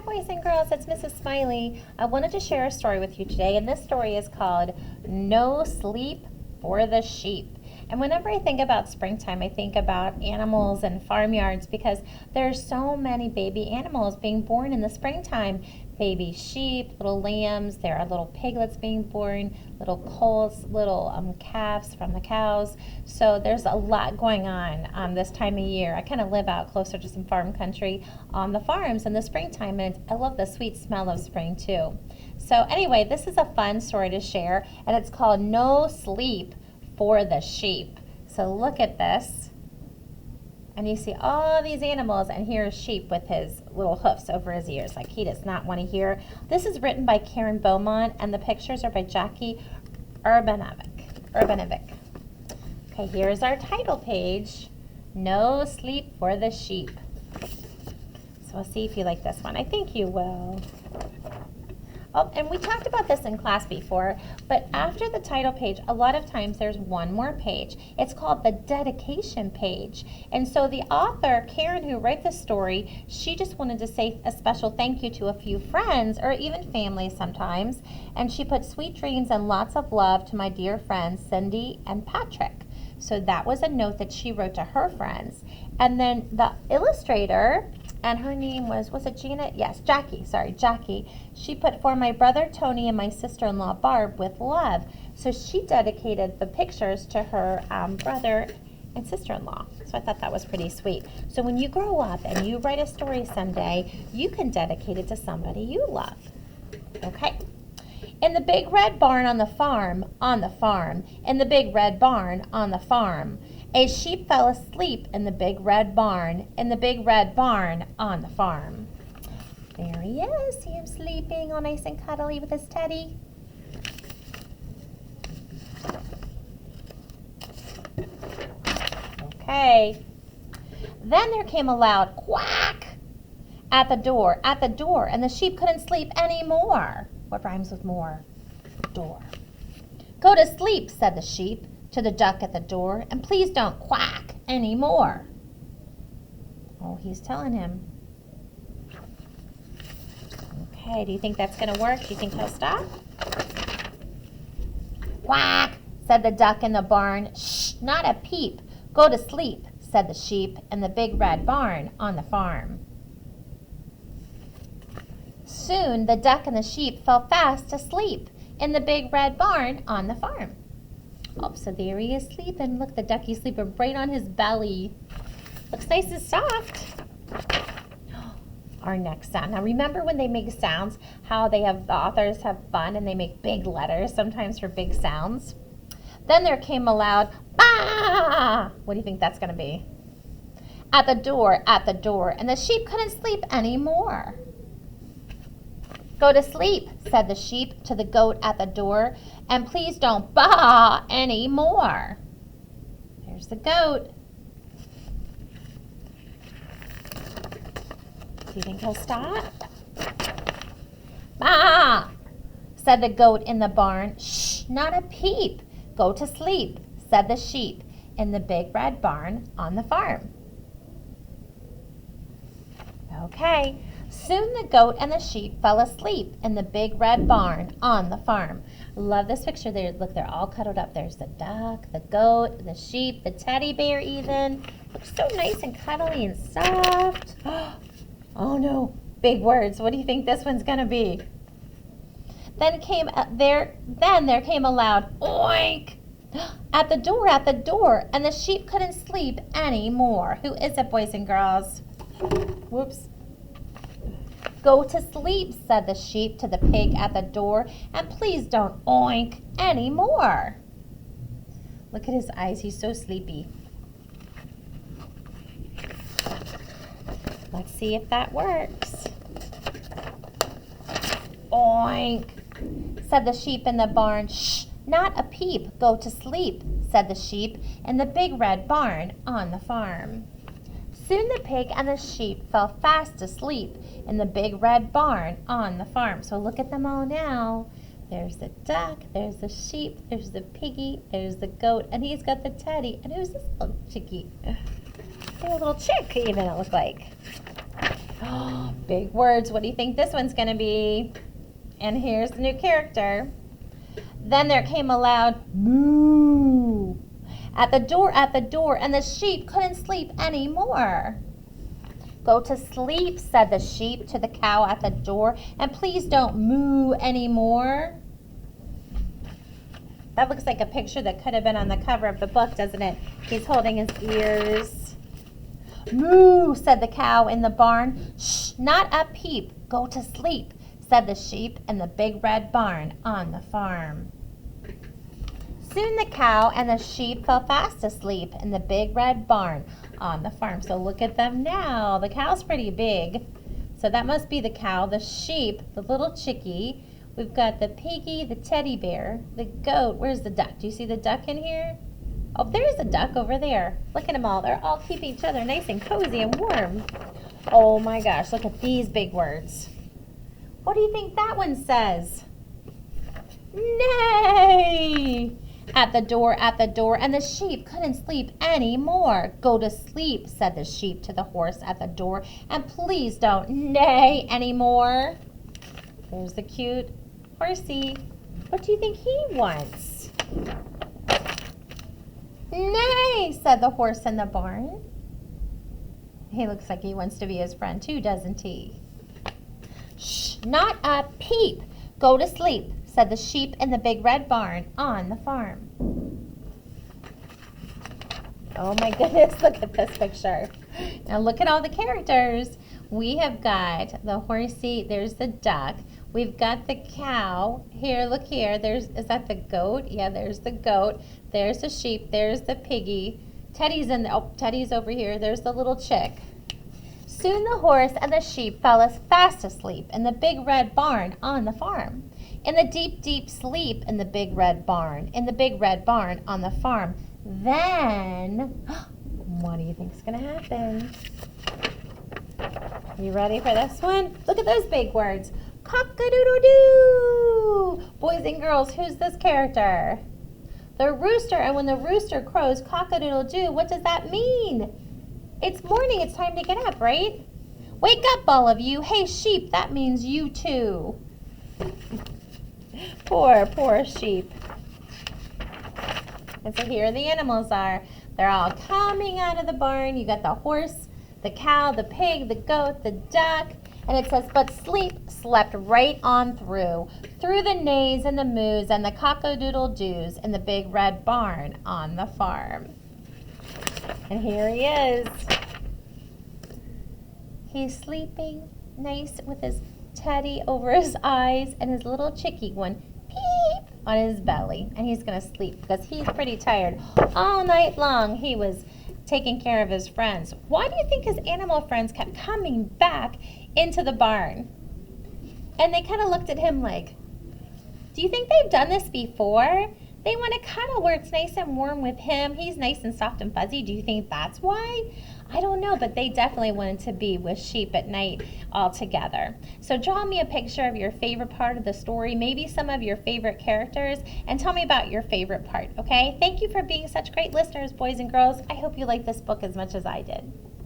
Hi boys and girls, it's Mrs. Smiley. I wanted to share a story with you today, and this story is called No Sleep for the Sheep. And whenever I think about springtime, I think about animals and farmyards because there's so many baby animals being born in the springtime. Baby sheep, little lambs, there are little piglets being born, little colts, little calves from the cows. So there's a lot going on this time of year. I kind of live out closer to some farm country on the farms in the springtime, and I love the sweet smell of spring too. So anyway, this is a fun story to share, and it's called No Sleep for the Sheep. So look at this. And you see all these animals, and here's sheep with his little hoofs over his ears, like he does not want to hear. This is written by Karen Beaumont, and the pictures are by Jackie Urbanovic. Okay, here's our title page, No Sleep for the Sheep. So we'll see if you like this one. I think you will. Oh, and we talked about this in class before, but after the title page, a lot of times there's one more page. It's called the dedication page. And so the author, Karen, who wrote the story, she just wanted to say a special thank you to a few friends or even family sometimes. And she put sweet dreams and lots of love to my dear friends, Cindy and Patrick. So that was a note that she wrote to her friends. And then the illustrator, and her name was it Janet? Yes, Jackie, Jackie. She put for my brother Tony and my sister-in-law Barb with love. So she dedicated the pictures to her brother and sister-in-law. So I thought that was pretty sweet. So when you grow up and you write a story someday, you can dedicate it to somebody you love. Okay? In the big red barn on the farm, in the big red barn on the farm, a sheep fell asleep in the big red barn, on the farm. There he is. See him sleeping all nice and cuddly with his teddy. Okay. Then there came a loud quack at the door, and the sheep couldn't sleep anymore. What rhymes with more? Door. Go to sleep, said the sheep to the duck at the door, and please don't quack anymore. Oh, he's telling him. Okay, do you think that's going to work? Do you think he'll stop? Quack, said the duck in the barn. Shh, not a peep. Go to sleep, said the sheep in the big red barn on the farm. Soon the duck and the sheep fell fast asleep in the big red barn on the farm. Oh, so there he is sleeping. Look, the ducky's sleeping right on his belly. Looks nice and soft. Our next sound. Now remember when they make sounds, how the authors have fun and they make big letters sometimes for big sounds. Then there came a loud bah! What do you think that's going to be? At the door, and the sheep couldn't sleep anymore. Go to sleep, said the sheep to the goat at the door, and please don't baa anymore. There's the goat. Do you think he'll stop? Baa, said the goat in the barn. Shh, not a peep. Go to sleep, said the sheep in the big red barn on the farm. Okay. Soon the goat and the sheep fell asleep in the big red barn on the farm. Love this picture there. Look, they're all cuddled up. There's the duck, the goat, the sheep, the teddy bear even. Looks so nice and cuddly and soft. Oh no, big words. What do you think this one's gonna be? Then there came a loud oink at the door, and the sheep couldn't sleep anymore. Who is it, boys and girls? Whoops. Go to sleep, said the sheep to the pig at the door, and please don't oink anymore. Look at his eyes, he's so sleepy. Let's see if that works. Oink, said the sheep in the barn. Shh, not a peep. Go to sleep, said the sheep in the big red barn on the farm. Soon the pig and the sheep fell fast asleep in the big red barn on the farm. So look at them all now. There's the duck, there's the sheep, there's the piggy, there's the goat, and he's got the teddy. And who's this little chickie? A little chick even, it looks like. Big words. What do you think this one's going to be? And here's the new character. Then there came a loud moo at the door, and the sheep couldn't sleep anymore. Go to sleep, said the sheep to the cow at the door, and please don't moo anymore. That looks like a picture that could have been on the cover of the book, doesn't it? He's holding his ears. Moo, said the cow in the barn. Shh, not a peep. Go to sleep, said the sheep in the big red barn on the farm. Soon the cow and the sheep fell fast asleep in the big red barn on the farm. So look at them now. The cow's pretty big. So that must be the cow, the sheep, the little chickie. We've got the piggy, the teddy bear, the goat. Where's the duck? Do you see the duck in here? Oh, there's a duck over there. Look at them all. They're all keeping each other nice and cozy and warm. Oh my gosh, look at these big words. What do you think that one says? Nay! At the door, and the sheep couldn't sleep anymore. Go to sleep, said the sheep to the horse at the door, and please don't neigh anymore. There's the cute horsey. What do you think he wants? Nay, said the horse in the barn. He looks like he wants to be his friend too, doesn't he? Shh, not a peep. Go to sleep, said the sheep in the big red barn on the farm. Oh my goodness, look at this picture. Now look at all the characters. We have got the horsey, there's the duck. We've got the cow. Here, look here. Is that the goat? Yeah, there's the goat. There's the sheep. There's the piggy. Teddy's over here. There's the little chick. Soon the horse and the sheep fell as fast asleep in the big red barn on the farm. In the deep, deep sleep in the big red barn. In the big red barn on the farm. Then, what do you think's going to happen? You ready for this one? Look at those big words. Cock-a-doodle-doo! Boys and girls, who's this character? The rooster, and when the rooster crows cock-a-doodle-doo, what does that mean? It's morning, it's time to get up, right? Wake up, all of you. Hey, sheep, that means you too. Poor sheep. And so here the animals are. They're all coming out of the barn. You got the horse, the cow, the pig, the goat, the duck. And it says, but sleep slept right on through the neighs and the moos and the cock-a-doodle-doos in the big red barn on the farm. And here he is. He's sleeping nice with his teddy over his eyes and his little chickie going peep on his belly. And he's going to sleep because he's pretty tired. All night long he was taking care of his friends. Why do you think his animal friends kept coming back into the barn? And they kind of looked at him like, do you think they've done this before? They want to cuddle where it's nice and warm with him. He's nice and soft and fuzzy. Do you think that's why? I don't know, but they definitely wanted to be with sheep at night all together. So draw me a picture of your favorite part of the story, maybe some of your favorite characters, and tell me about your favorite part, okay? Thank you for being such great listeners, boys and girls. I hope you like this book as much as I did.